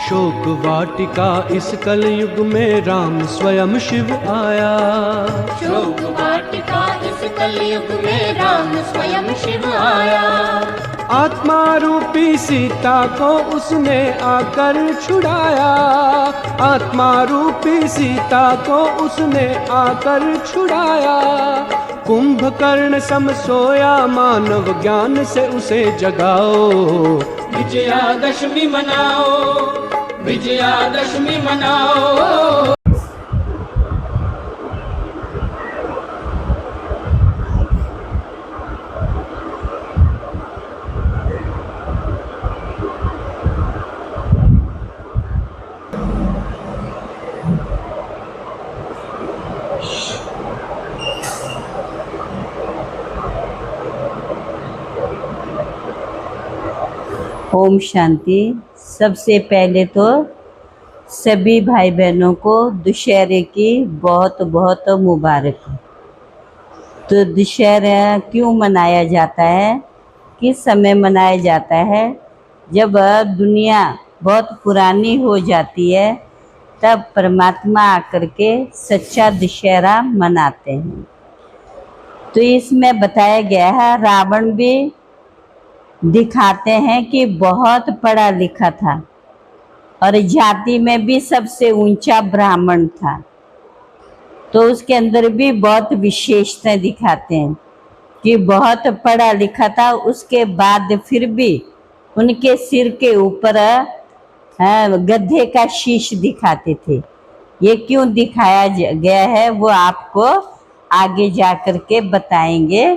शोक वाटिका इस कलयुग में राम स्वयं शिव आया। शोक वाटिका इस कलयुग में राम स्वयं शिव आया। आत्मा रूपी सीता को उसने आकर छुड़ाया। आत्मा रूपी सीता को उसने आकर छुड़ाया। कुंभकर्ण सम सोया मानव ज्ञान से उसे जगाओ। विजयादशमी मनाओ, विजयादशमी मनाओ। ओम शांति। सबसे पहले तो सभी भाई बहनों को दशहरे की बहुत बहुत मुबारक हो। तो दशहरा क्यों मनाया जाता है, किस समय मनाया जाता है? जब दुनिया बहुत पुरानी हो जाती है तब परमात्मा आकर के सच्चा दशहरा मनाते हैं। तो इसमें बताया गया है, रावण भी दिखाते हैं कि बहुत पढ़ा लिखा था और जाति में भी सबसे ऊंचा ब्राह्मण था। तो उसके अंदर भी बहुत विशेषताएं दिखाते हैं कि बहुत पढ़ा लिखा था, उसके बाद फिर भी उनके सिर के ऊपर गधे का शीश दिखाते थे। ये क्यों दिखाया गया है वो आपको आगे जा कर के बताएंगे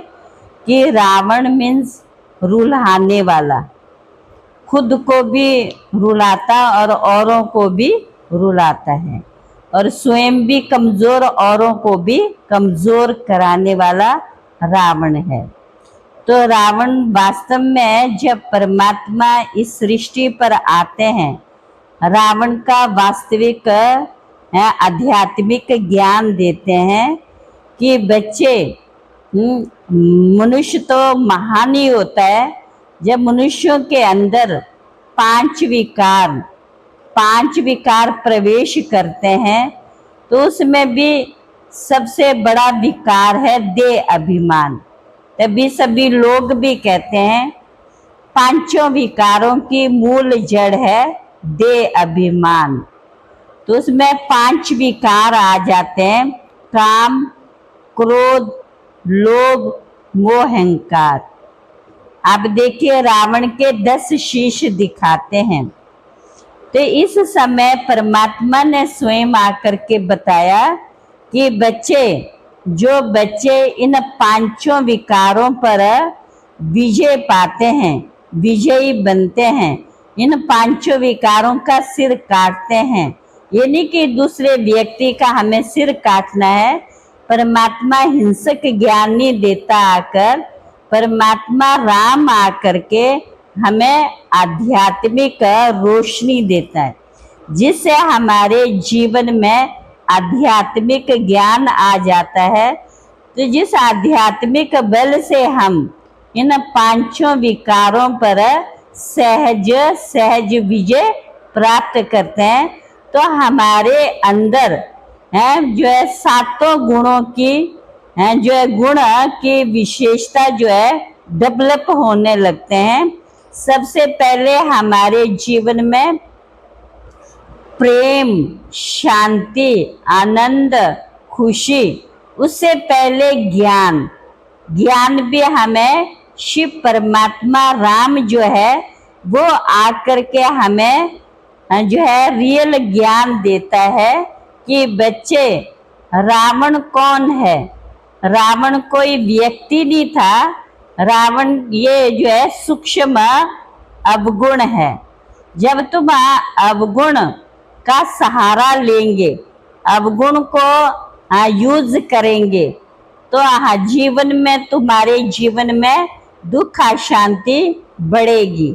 कि रावण मीन्स रुलाने वाला, खुद को भी रुलाता और औरों को भी रुलाता है, और स्वयं भी कमज़ोर औरों को भी कमज़ोर कराने वाला रावण है। तो रावण वास्तव में जब परमात्मा इस सृष्टि पर आते हैं, रावण का वास्तविक आध्यात्मिक ज्ञान देते हैं कि बच्चे, मनुष्य तो महान ही होता है जब मनुष्यों के अंदर पांच विकार प्रवेश करते हैं। तो उसमें भी सबसे बड़ा विकार है देह अभिमान। तभी सभी लोग भी कहते हैं पांचों विकारों की मूल जड़ है देह अभिमान। तो उसमें 5 विकार आ जाते हैं, काम, क्रोध, लोभ, मोह, अहंकार। आप देखिए रावण के 10 शीश दिखाते हैं। तो इस समय परमात्मा ने स्वयं आकर के बताया कि जो बच्चे इन पांचों विकारों पर विजय पाते हैं, विजयी बनते हैं, इन पांचों विकारों का सिर काटते हैं। ये नहीं कि दूसरे व्यक्ति का हमें सिर काटना है। परमात्मा हिंसक ज्ञान नहीं देता आकर, परमात्मा राम आकर के हमें आध्यात्मिक रोशनी देता है, जिससे हमारे जीवन में आध्यात्मिक ज्ञान आ जाता है। तो जिस आध्यात्मिक बल से हम इन पांचों विकारों पर सहज विजय प्राप्त करते हैं, तो हमारे अंदर जो है 7 गुणों की जो है गुण की विशेषता जो है डेवलप होने लगते हैं। सबसे पहले हमारे जीवन में प्रेम, शांति, आनंद, खुशी, उससे पहले ज्ञान भी हमें शिव परमात्मा राम जो है वो आकर के हमें जो है रियल ज्ञान देता है कि बच्चे रावण कौन है। रावण कोई व्यक्ति नहीं था, रावण ये जो है सूक्ष्म अवगुण है। जब तुम अवगुण का सहारा लेंगे, अवगुण को यूज करेंगे, तो जीवन में तुम्हारे जीवन में दुख अशांति बढ़ेगी।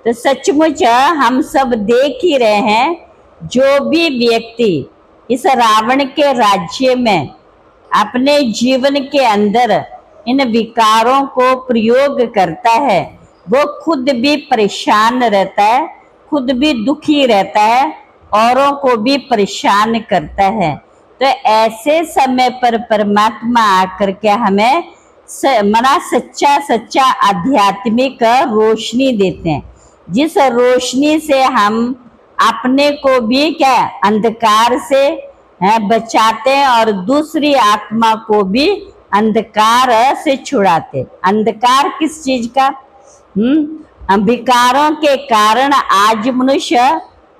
तो सचमुच हम सब देख ही रहे हैं, जो भी व्यक्ति इस रावण के राज्य में अपने जीवन के अंदर इन विकारों को प्रयोग करता है, वो खुद भी परेशान रहता है, खुद भी दुखी रहता है, औरों को भी परेशान करता है। तो ऐसे समय पर परमात्मा आकर के हमें मना सच्चा सच्चा आध्यात्मिक रोशनी देते हैं, जिस रोशनी से हम अपने को भी क्या अंधकार से बचाते हैं और दूसरी आत्मा को भी अंधकार से छुड़ाते। अंधकार किस चीज का? विकारों के कारण आज मनुष्य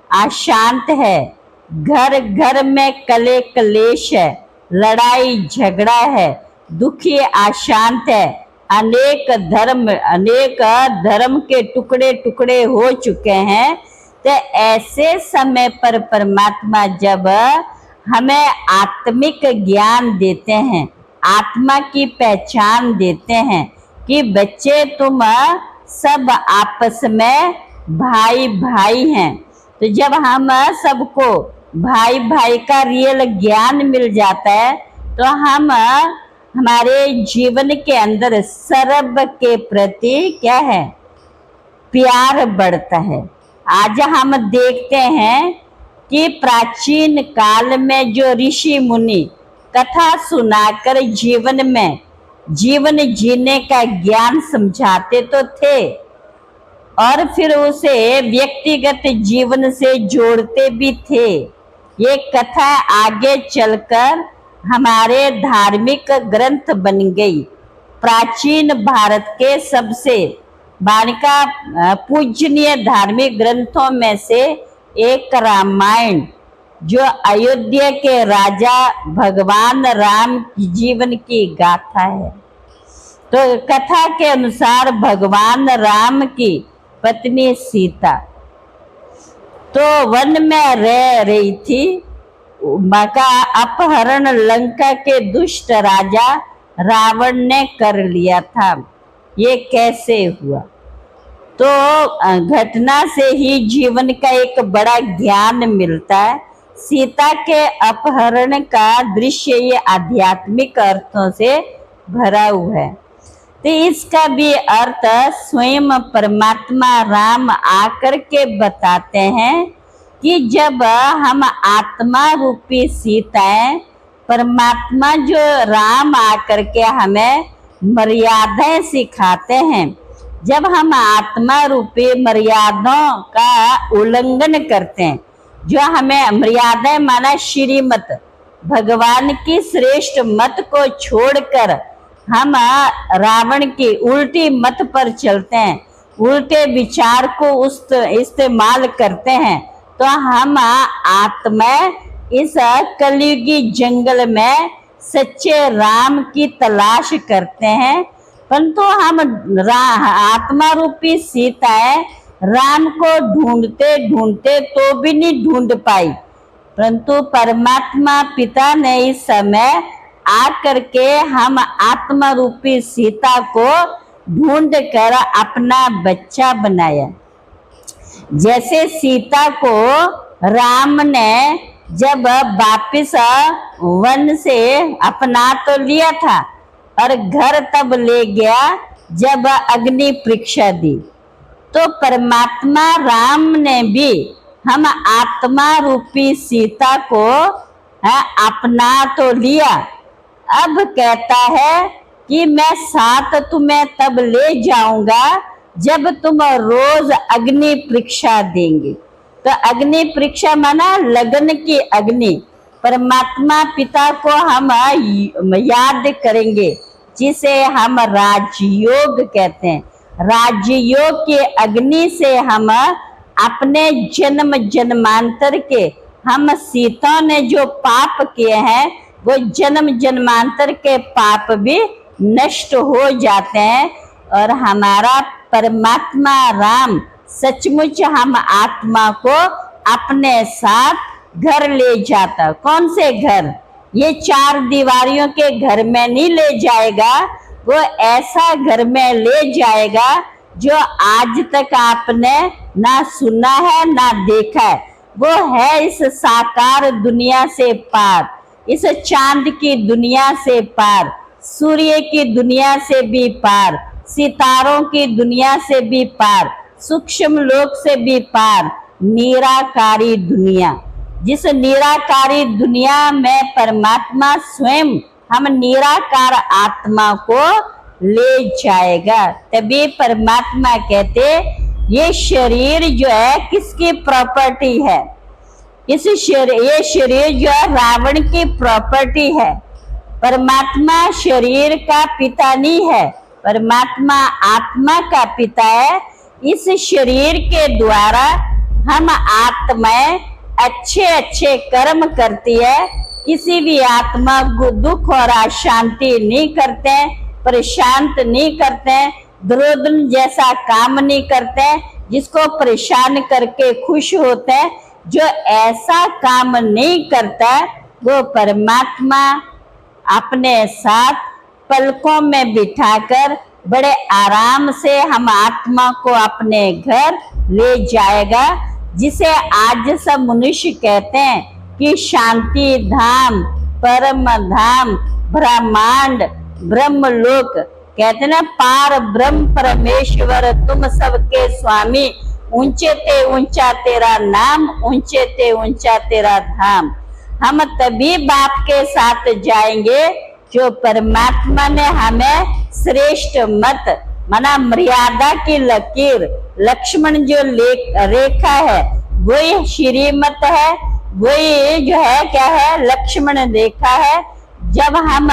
अशांत है, घर घर में कले कलेश है, लड़ाई झगड़ा है, दुखी अशांत है, अनेक धर्म के टुकड़े टुकड़े हो चुके हैं। तो ऐसे समय पर परमात्मा जब हमें आत्मिक ज्ञान देते हैं, आत्मा की पहचान देते हैं कि बच्चे तुम सब आपस में भाई भाई हैं। तो जब हम सबको भाई भाई का रियल ज्ञान मिल जाता है तो हम हमारे जीवन के अंदर सर्व के प्रति क्या है? प्यार बढ़ता है। आज हम देखते हैं कि प्राचीन काल में जो ऋषि मुनि कथा सुनाकर जीवन जीने का ज्ञान समझाते तो थे और फिर उसे व्यक्तिगत जीवन से जोड़ते भी थे। ये कथा आगे चलकर हमारे धार्मिक ग्रंथ बन गई। प्राचीन भारत के सबसे पूजनीय धार्मिक ग्रंथों में से एक रामायण, जो अयोध्या के राजा भगवान राम की जीवन की गाथा है। तो कथा के अनुसार भगवान राम की पत्नी सीता तो वन में रह रही थी, का अपहरण लंका के दुष्ट राजा रावण ने कर लिया था। ये कैसे हुआ? तो घटना से ही जीवन का एक बड़ा ज्ञान मिलता है। सीता के अपहरण का दृश्य ये आध्यात्मिक अर्थों से भरा हुआ है। तो इसका भी अर्थ स्वयं परमात्मा राम आकर के बताते हैं कि जब हम आत्मा रूपी सीताएं, परमात्मा जो राम आकर के हमें मर्यादाएं सिखाते हैं, जब हम आत्मा रूपी मर्यादाओं का उल्लंघन करते हैं, जो हमें मर्यादाएं माना श्रीमत, भगवान की श्रेष्ठ मत को छोड़कर हम रावण की उल्टी मत पर चलते हैं, उल्टे विचार को इस्तेमाल करते हैं, तो हम आत्मा इस कलयुगी जंगल में सच्चे राम की तलाश करते हैं। परंतु हम आत्मा रूपी सीताएं राम को ढूंढते ढूंढते तो भी नहीं ढूंढ पाई, परंतु परमात्मा पिता ने इस समय आकर के हम आत्मा रूपी सीता को ढूंढ कर अपना बच्चा बनाया। जैसे सीता को राम ने जब वापिस वन से अपना तो लिया था और घर तब ले गया जब अग्नि परीक्षा दी, तो परमात्मा राम ने भी हम आत्मा रूपी सीता को अपना तो लिया। अब कहता है कि मैं साथ तुम्हें तब ले जाऊंगा जब तुम रोज अग्नि परीक्षा देंगे। तो अग्नि परीक्षा माना लगन की अग्नि। परमात्मा पिता को हम याद करेंगे, जिसे हम राजयोग कहते हैं। राजयोग की अग्नि से हम अपने जन्म जन्मांतर के, हम सीता ने जो पाप किए हैं वो जन्म जन्मांतर के पाप भी नष्ट हो जाते हैं और हमारा परमात्मा राम सचमुच हम आत्मा को अपने साथ घर ले जाता। कौन से घर? ये चार दीवारियों के घर में नहीं ले जाएगा, वो ऐसा घर में ले जाएगा जो आज तक आपने ना सुना है ना देखा है। वो है इस साकार दुनिया से पार, इस चांद की दुनिया से पार, सूर्य की दुनिया से भी पार, सितारों की दुनिया से भी पार, सूक्ष्म लोक से भी पार, निराकारी दुनिया। जिस निराकारी दुनिया में परमात्मा स्वयं हम निराकार आत्मा को ले जाएगा। तभी परमात्मा कहते ये शरीर जो है किसकी प्रॉपर्टी है? ये शरीर जो है रावण की प्रॉपर्टी है। परमात्मा शरीर का पिता नहीं है, परमात्मा आत्मा का पिता है। इस शरीर के द्वारा हम आत्माएं अच्छे अच्छे कर्म करती है। किसी भी आत्मा को दुख और अशांति नहीं करते, परेशान नहीं करते, दुर्योधन जैसा काम नहीं करते जिसको परेशान करके खुश होते हैं। जो ऐसा काम नहीं करता वो परमात्मा अपने साथ पलकों में बिठाकर बड़े आराम से हम आत्मा को अपने घर ले जाएगा। जिसे आज सब मनुष्य कहते हैं कि शांति धाम, परम धाम, ब्रह्मांड, ब्रह्मलोक, कहते ना पार ब्रह्म परमेश्वर तुम सबके स्वामी, ऊंचे ते ऊंचा तेरा नाम, ऊंचे ते ऊंचा तेरा धाम। हम तभी बाप के साथ जाएंगे जो परमात्मा ने हमें श्रेष्ठ मत माना मर्यादा की लकीर, लक्ष्मण जो रेखा है वही श्रीमत है, वही जो है क्या है लक्ष्मण रेखा है। जब हम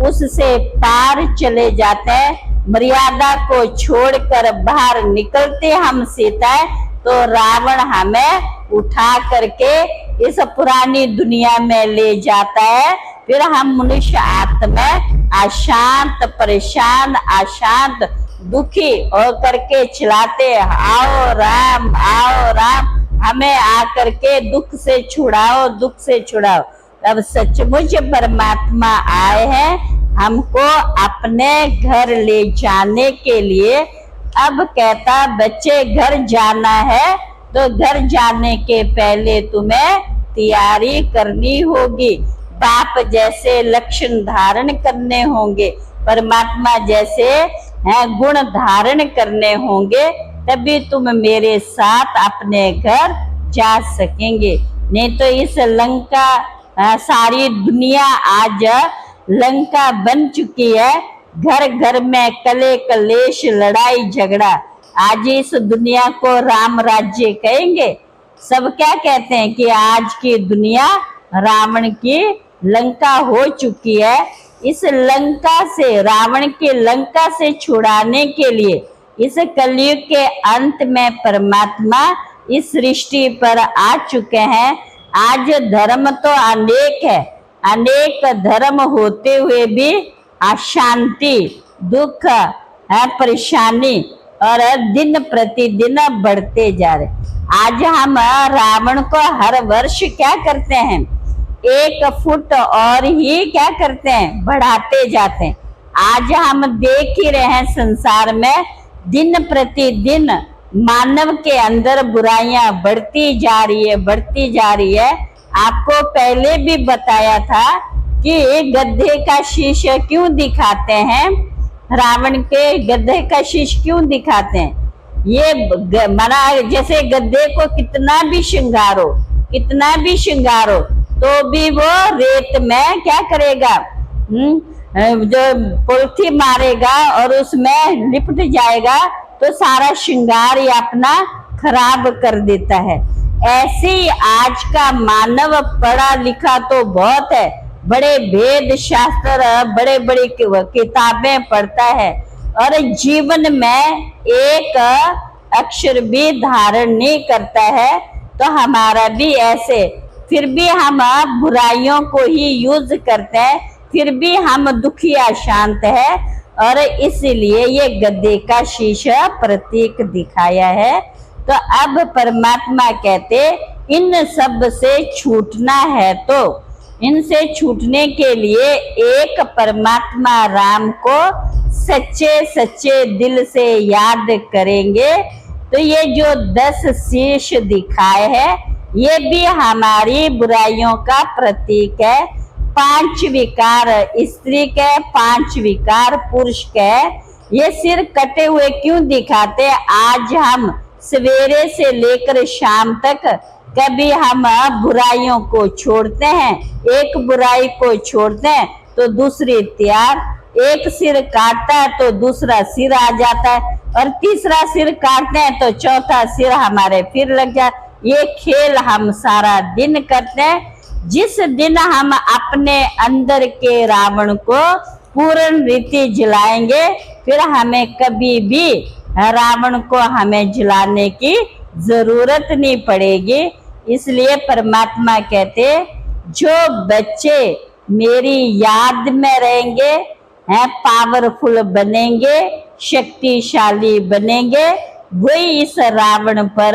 उससे पार चले जाते हैं, मर्यादा को छोड़कर बाहर निकलते हम सीता, तो रावण हमें उठा करके इस पुरानी दुनिया में ले जाता है। फिर हम मनुष्य आत्मा अशांत, परेशान, अशांत, दुखी होकर के चिल्लाते आओ राम, आओ राम, हमें आकर के दुख से छुड़ाओ, दुख से छुड़ाओ। तब सचमुच परमात्मा आए हैं हमको अपने घर ले जाने के लिए। अब कहता बच्चे घर जाना है तो घर जाने के पहले तुम्हें तैयारी करनी होगी। बाप जैसे लक्षण धारण करने होंगे, परमात्मा जैसे गुण धारण करने होंगे, तभी तुम मेरे साथ अपने घर जा सकेंगे। नहीं तो इस लंका, सारी दुनिया आज लंका बन चुकी है। घर घर में कले कलेश, लड़ाई झगड़ा। आज इस दुनिया को राम राज्य कहेंगे। सब क्या कहते हैं कि आज की दुनिया रावण की लंका हो चुकी है। इस लंका से, रावण की लंका से छुड़ाने के लिए इस कलयुग के अंत में परमात्मा इस सृष्टि पर आ चुके हैं। आज धर्म तो अनेक है, अनेक धर्म होते हुए भी अशांति, दुख, परेशानी और दिन प्रतिदिन बढ़ते जा रहे। आज हम रावण को हर वर्ष क्या करते हैं, 1 फुट और ही क्या करते हैं, बढ़ाते जाते हैं। आज हम देख ही रहे हैं संसार में दिन प्रतिदिन मानव के अंदर बुराइयां बढ़ती जा रही है, बढ़ती जा रही है। आपको पहले भी बताया था कि गधे का शीश क्यों दिखाते हैं, रावण के गधे का शीश क्यों दिखाते हैं। ये माना जैसे गधे को कितना भी श्रृंगारो, कितना भी श्रृंगारो, तो भी वो रेत में क्या करेगा, जो पुल्थी मारेगा और उसमें लिपट जाएगा, तो सारा श्रृंगार ये अपना खराब कर देता है। ऐसे ही आज का मानव पढ़ा लिखा तो बहुत है, बड़े वेद शास्त्र, बड़े बड़ी किताबें पढ़ता है और जीवन में एक अक्षर भी धारण नहीं करता है। तो हमारा भी ऐसे, फिर भी हम बुराइयों को ही यूज करते हैं, फिर भी हम दुखी अशांत है। और इसलिए ये गधे का शीश प्रतीक दिखाया है। तो अब परमात्मा कहते इन सब से छूटना है, तो इनसे छूटने के लिए एक परमात्मा राम को सच्चे सच्चे दिल से याद करेंगे। तो ये जो 10 शीश दिखाए हैं, ये भी हमारी बुराइयों का प्रतीक है। 5 विकार स्त्री के, 5 विकार पुरुष के। ये सिर कटे हुए क्यों दिखाते? आज हम सवेरे से लेकर शाम तक कभी हम बुराइयों को छोड़ते हैं, एक बुराई को छोड़ते हैं तो दूसरी तैयार, एक सिर काटता है तो दूसरा सिर आ जाता है, और तीसरा सिर काटते हैं तो चौथा सिर हमारे फिर लग जाता। ये खेल हम सारा दिन करते हैं। जिस दिन हम अपने अंदर के रावण को पूर्ण रीति जलाएंगे, फिर हमें कभी भी रावण को हमें जलाने की जरूरत नहीं पड़ेगी। इसलिए परमात्मा कहते, जो बच्चे मेरी याद में रहेंगे, हैं पावरफुल बनेंगे, शक्तिशाली बनेंगे, वही इस रावण पर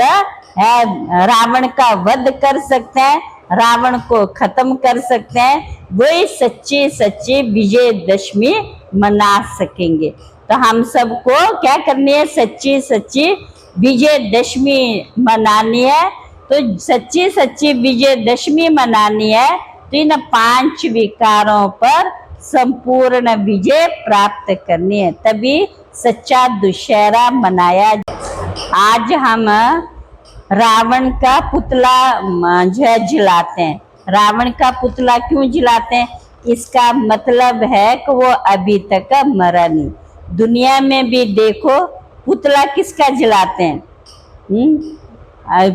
रावण का वध कर सकते हैं, रावण को खत्म कर सकते हैं, वही सच्ची सच्ची विजयदशमी मना सकेंगे। तो हम सबको क्या करनी है, सच्ची सच्ची विजयदशमी मनानी है। तो सच्ची सच्ची विजयदशमी मनानी है तो इन 5 विकारों पर संपूर्ण विजय प्राप्त करनी है, तभी सच्चा दुशहरा मनाया। आज हम रावण का पुतला जलाते हैं। रावण का पुतला क्यों जलाते हैं? इसका मतलब है कि वो अभी तक मरा नहीं। दुनिया में भी देखो पुतला किसका जलाते हैं?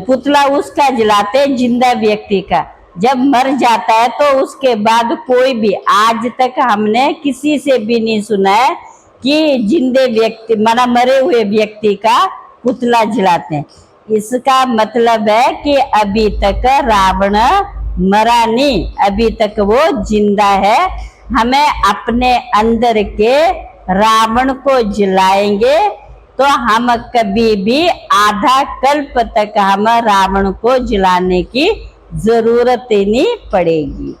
पुतला उसका जलाते हैं जिंदा व्यक्ति का। जब मर जाता है तो उसके बाद कोई भी, आज तक हमने किसी से भी नहीं सुना है कि जिंदे व्यक्ति मरे हुए व्यक्ति का पुतला जलाते हैं। इसका मतलब है कि अभी तक रावण मरा नहीं, अभी तक वो जिंदा है। हमें अपने अंदर के रावण को जलाएंगे तो हम कभी भी आधा कल्प तक हम रावण को जलाने की जरूरत ही नहीं पड़ेगी।